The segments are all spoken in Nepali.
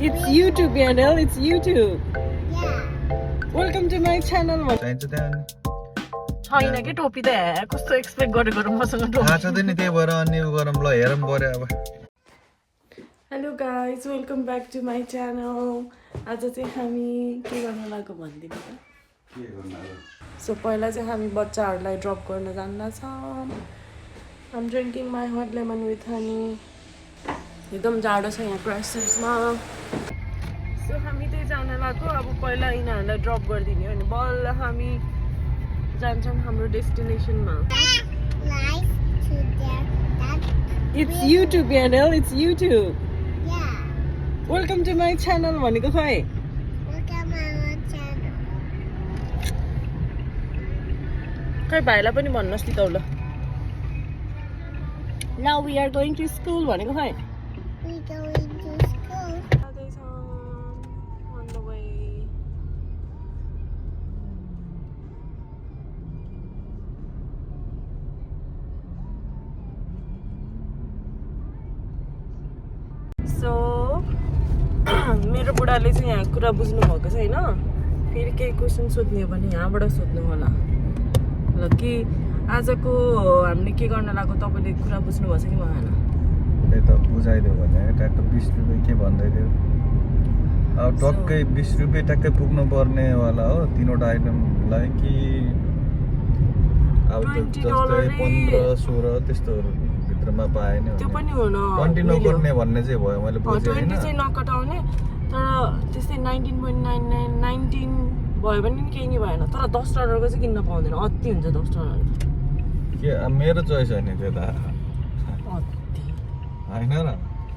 It's YouTube, Yanel. It's YouTube. Yeah. Welcome to my channel. चाहिन्छ त्यहाँ छैन के टोपी त कस्तो एक्सपेक्ट गरेको र मसँग थाहा टोपी छँदैन त्यही भएर अनि उ गरौँ ल हेरौँ पऱ्यो अब hello guys welcome back to my channel आज चाहिँ हामी के गर्न लाग्यो भनिदिनु त सो पहिला चाहिँ हामी बच्चाहरूलाई ड्रप गर्न जान्दैछौँ I'm drinking my hot lemon with honey एकदम जाडो छ यहाँ क्राइसिसमा सो हामी त्यही जान लाग्यो अब पहिला यिनीहरूलाई ड्रप गरिदिने हो भने बल्ल हामी जान्छौँ हाम्रो डेस्टिनेसनमा Life to their dad. It's YouTube channel it's YouTube Yeah. Welcome to my channel भनेको खै Welcome our channel. खै भाइलाई पनि भन्नुहोस् नि त ल now we are going to school भनेको खै We going to school. On the way. So मेरो बुढाले चाहिँ यहाँ कुरा बुझ्नु भएको छ होइन फेरि केही क्वेसन सोध्ने हो भने यहाँबाट सोध्नु होला ल कि आजको हामीले के गर्न लाग्यो तपाईँले कुरा बुझ्नु भएको छ कि भएन त्यही त बुझाइदियो भने ट्याक्क 20 रुपियाँ के भन्दै थियो अब टक्कै 20 रुपियाँ ट्याक्कै पुग्नु पर्नेवाला हो तीनवटा आइटमलाई कि अब जस्तै 15-16 त्यस्तोहरू भित्रमा पाएन त्यो पनि हो न कन्टिन्यू गर्ने भन्ने चाहिँ भयो मैले बुझेँ 20 चाहिँ नकटाउने तर त्यस्तै 19.99 19 भयो भने नि केही नि भएन तर $10 चाहिँ किन्न पाउँदैन अति हुन्छ $10 के अब मेरो चोइस होइन त्यो त अति होइन र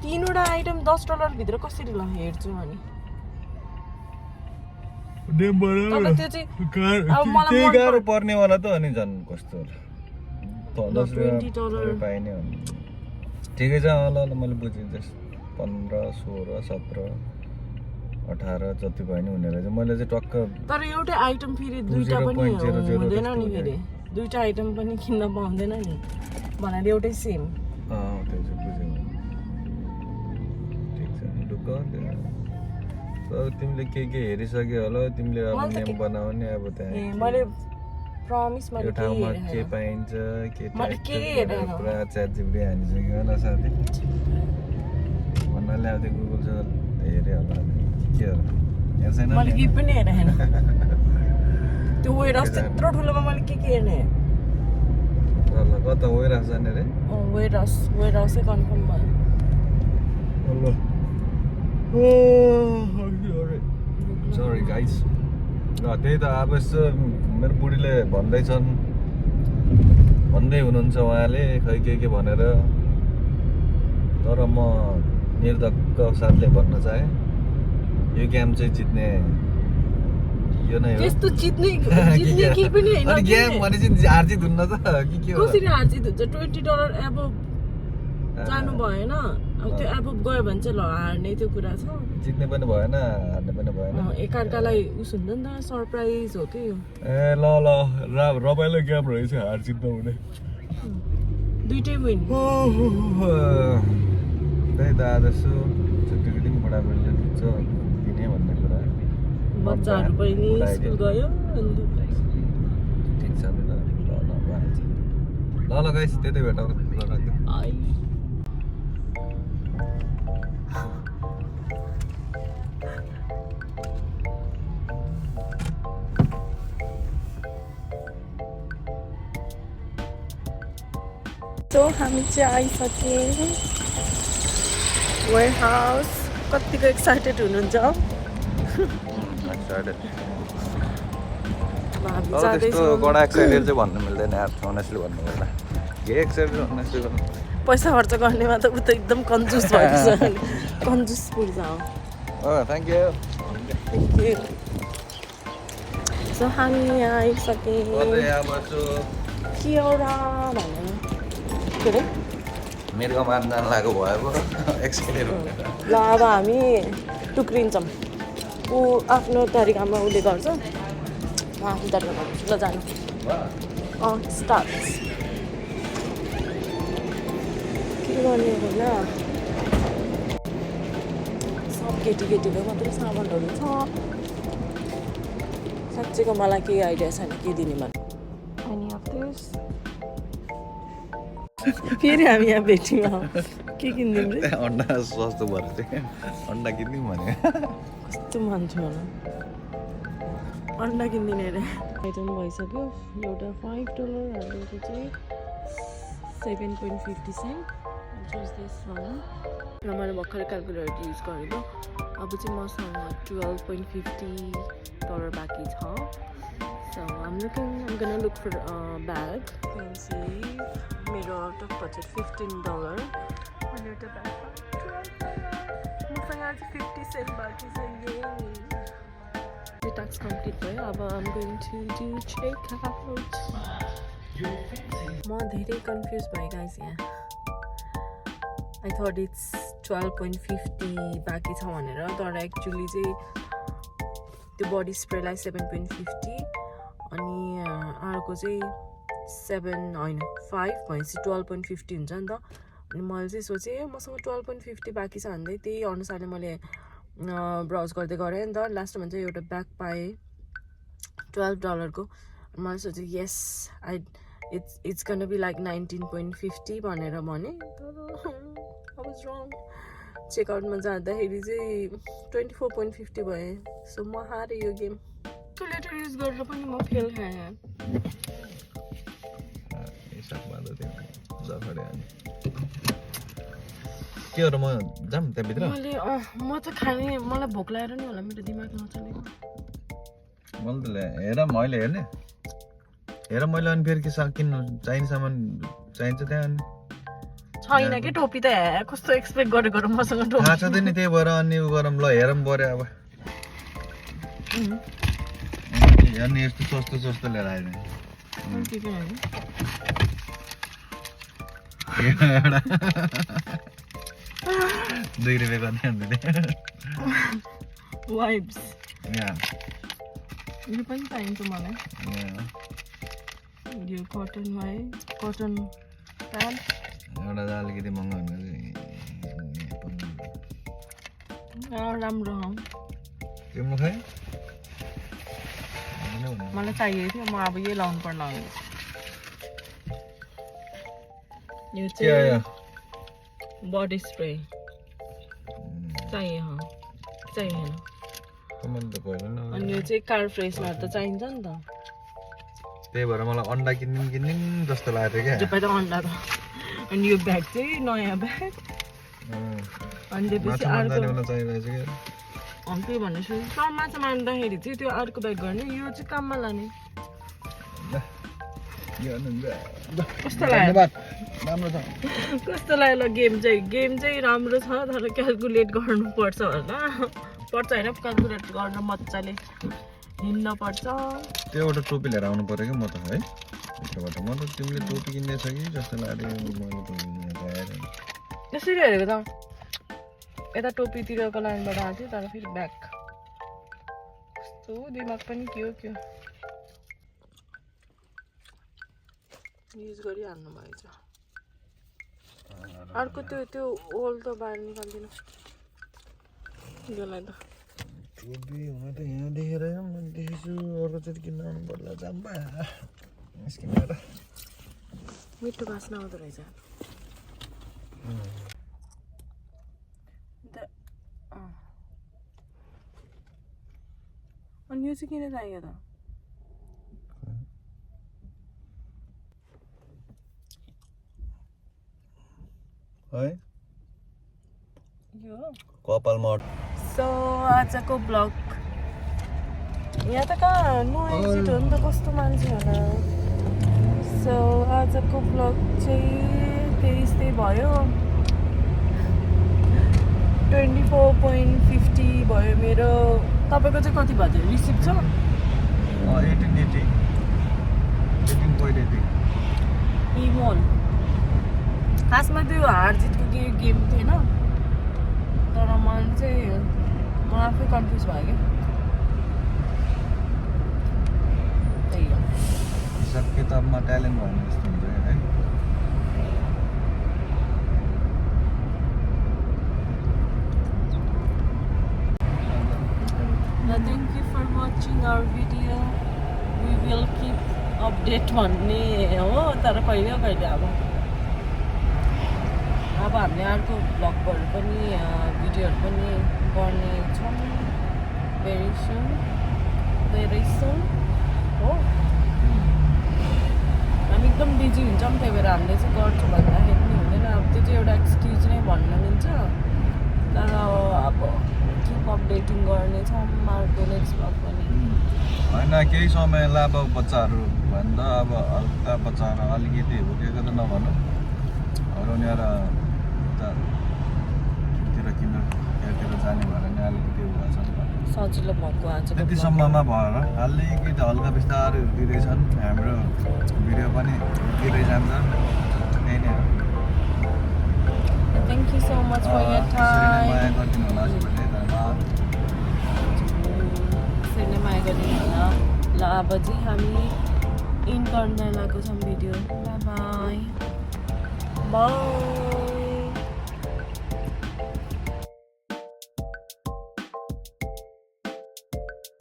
तीनवटा आइटम $10 भित्र कसरी ल हेर्छु अनि तर त्यो चाहिँ अब मलाई त्यही मन गाह्रो पर्नेवाला त अनि झन् कस्तो $10 $20 पाइने हो ठिकै छ ल ल मैले बुझेँ जस्ट 15 16 17 18 जति भयो नि हुने रहेछ मैले चाहिँ टक्क तर एउटै आइटम फेरि दुईटा पनि 0.00 हुँदैन नि फेरि दुईटा आइटम पनि किन्न पाउँदैन नि भनेर एउटै सेम त्यो चाहिँ बुझेँ ठिक छ ढुक्क अब तिमीले के हेरिसक्यो होला तिमीले अब नेम बनाउने अब त्यहाँ मैले प्रमिस यो मैले ठाउँमा के पाइन्छ के मैले के हेरेन पुरा च्याट जिपिटी हानिसक्यो होला साथी भन्नाले अब त्यो गुगल सर्च हेऱ्यो होला के होला यहाँ छैन मैले केही पनि हेरेन त्यो वेयर हाउस त्यत्रो ठुलोमा मैले के हेर्ने ल कता गइरहेको छ नि रे वेयर हाउसै कन्फर्म भयो सरी गाइस र त्यही त अब यसो मेरो बुढीले भन्दै हुनुहुन्छ उहाँले खै के भनेर तर म निर्धक्क साथले भन्न चाहे यो गेम चाहिँ जित्ने यो नै हो त्यस्तो जित्ने केही पनि हैन अनि गेम भनेपछि हारजित हुन्न त कि के हो कसरी हारजित हुन्छ $20 एबोभ जानु भएन अब त्यो एबोभ गयो भने चाहिँ ल हार्ने त्यो कुरा छ जित्ने पनि भएन हार्ने पनि भएन एकअर्कालाई उस हुन्छ नि त सरप्राइज हो कि यो ए ल रमाइलो गेम रहेछ हार जित्न हुने दुइटै विन त्यही त आज यसो छुट्टीको दिन बुढाबुढीले दिन्छ दिने भन्ने कुरा बच्चाहरू पनि स्कुल गयो अनि ठिक छ नि त ल गाइस त्यतै भेटौँ ल राख्दै आई सो हामी चाहिँ आइसक्यौँ वेयर हाउस कतिको एक्साइटेड हुनुहुन्छ त्यस्तो कडा एक्साइटेड चाहिँ भन्नु मिल्दैन यार अनेस्टली भन्नु पर्दा के एक्साइटेड अनेस्टली गर्नु पैसा खर्च गर्नेमा त ऊ त एकदम कन्जुस भएको छ कन्जुस पुर्जा हो थ्याङ्क यू सो हामी यहाँ आइसक्यौँ के एउटा भनेर के अरे मेरो मान जान लागेको भयो एक्साइटेड भनेर ल अब हामी टुक्रिन्छौँ ऊ आफ्नो तरिकामा उसले गर्छ म आफ्नो तरिकामा गर्छु ल जानु स्टार्ट के गर्ने होइन केटीको मात्रै सामानहरू छ साँच्चैको मलाई केही आइडिया छैन के दिने मन एनी अफ दिस फेरि हामी यहाँ भेट्यौँ के किनिदिउँ रे अन्डा सस्तो भएर चाहिँ अन्डा किनिदिउँ भने कस्तो मान्छे होला अन्डा किनिदिने अरे आइटम भइसक्यो एउटा $5 हाम्रो चाहिँ 7.50 सेन्ट चुज दिस वान र मैले भर्खर क्यालकुलेटर युज गरेको अब चाहिँ मसँग $12.50 बाँकी छ so I'm gonna look for a bag you can see मेरो आउट अफ बजेट $15 अनि एउटा ब्याग मसँग आज 50 सेन्ट बाँकी छ यो टास्क कम्प्लिट भयो अब I'm going to do check out म धेरै कन्फ्युज भएँ गाइस यहाँ I thought it's 12.50 बाँकी छ भनेर तर एक्चुअली चाहिँ त्यो बडी स्प्रेलाई 7.50 अनि अर्को चाहिँ 7 होइन 5 भनेपछि 12.50 हुन्छ नि त अनि मैले चाहिँ सोचेँ मसँग 12.50 बाँकी छ भन्दै त्यही अनुसारले मैले ब्राउज गर्दै गरेँ नि त लास्टमा चाहिँ एउटा ब्याग पाएँ $12 को मैले सोचेँ यस it's gonna be like 19.50 भनेर भने तर I was wrong चेकआउटमा जाँदाखेरि चाहिँ 24.50 भयो सो म हारेँ यो गेम क्यालकुलेटर युज गरेर पनि म फेल खाएँ के हो र म जाऊँ त्यहाँभित्र मैले म त खाने मलाई भोक लागेर नि होला मेरो दिमाग नचलेको मैले त हेर मैले हेर्ने हेर मैले अनि फेरि के किन्नु चाहिने सामान चाहिन्छ त्यहाँ अनि छैन कि टोपी त कस्तो एक्सपेक्ट गरेको र मसँग टोपी थाहा छ नि त्यही भएर अनि उ गरौँ ल हेरौँ पऱ्यो अब अनि यस्तो सस्तो लिएर आयो नि $2 गर्ने वाइप्स यो पनि चाहिन्छ मलाई यो कटन प्याड एउटा त अलिकति महँगो राम्रो हो तिम्रो खै मलाई चाहिएको थियो म अब यही लाउनु पर्ला यो चाहिँ बडी स्प्रे चाहियो चाहिएन अनि यो चाहिँ कार फ्रेसनर त चाहिन्छ नि त त्यही भएर मलाई अन्डा किनिदिउँ जस्तो लागेको थियो क्या अन्डा त अनि यो ब्याग चाहिँ नयाँ ब्याग अनि त्यसपछि अर्को त्यही भनेपछि माछा मार्दाखेरि चाहिँ त्यो अर्को ब्याग गर्ने यो चाहिँ काममा लाने कस्तो लाग्यो कस्तो लाग्यो गेम चाहिँ राम्रो छ तर क्यालकुलेट गर्नुपर्छ होला पर्छ होइन क्यालकुलेट गरेर मजाले हिँड्न पर्छ त्यो एउटा टोपी लिएर आउनु पर्यो कि म त है भित्रबाट म त तिमीले टोपी किन्दैछ कि जस्तो लाग्यो यसरी हेरेको त यता टोपीतिरको लाइनबाट आएको थियो तर फेरि ब्याग कस्तो दिमाग पनि के हो युज गरिहाल्नु भएछ अर्को त्यो ओल त बाहिर निकाल्दिनँ यसलाई त टोपी हुन त यहाँ देखेर मैले देखेछु अर्को चाहिँ किन्न आउनु पर्ला जाम्बा निस्किँदा मिठो बास्ना आउँदो रहेछ अनि यो चाहिँ किन चाहियो त है यो कपालमा सो आजको ब्लग यहाँ त कहाँ नो एक्जिट हो नि त कस्तो मान्छे होला सो आजको ब्लग चाहिँ त्यस्तै भयो 24.50 भयो मेरो तपाईँको चाहिँ कति भयो रिसिभ छ 18.80 इमोन खासमा त्यो हार जितको गेम थिएन तर मलाई चाहिँ म आफै कन्फ्युज भयो क्या त्यही हो हिसाब किताबमा ट्यालेन्ट भयो भने जस्तो हुन्छ है डेट भन्ने हो तर कहिले कहिले अब हामीले अर्को भ्लगहरू पनि भिडियोहरू पनि गर्नेछौँ भेरी सुन हो हामी एकदम बिजी हुन्छौँ त्यही भएर हामीले चाहिँ गर्छु भन्दाखेरि पनि हुँदैन अब त्यो चाहिँ एउटा एक्सक्युज नै भन्न मिल्छ तर अब किप अपडेटिङ गर्नेछौँ अर्को नेक्स्ट भ्लग पनि होइन केही समयलाई अब बच्चाहरू भन्दा अब हल्का बच्चाहरू अलिकति हुर्केको त नभनौँ अरू उनीहरू किनतिर जाने भएर नि अलिकति भएछ सजिलो भएको आज त्यतिसम्ममा भएर अलिकति हल्का बिस्तारै हुर्किँदैछन् हाम्रो भिडियो पनि हुर्किँदै जान्छ त्यही नै हो thank you so much for your time माया गरिदिनु होला सबैले धन्यवाद यसरी नै माया गरिदिनु होला ल अब चाहिँ हामी इन गर्न लागेको छौँ भिडियो बाई बाई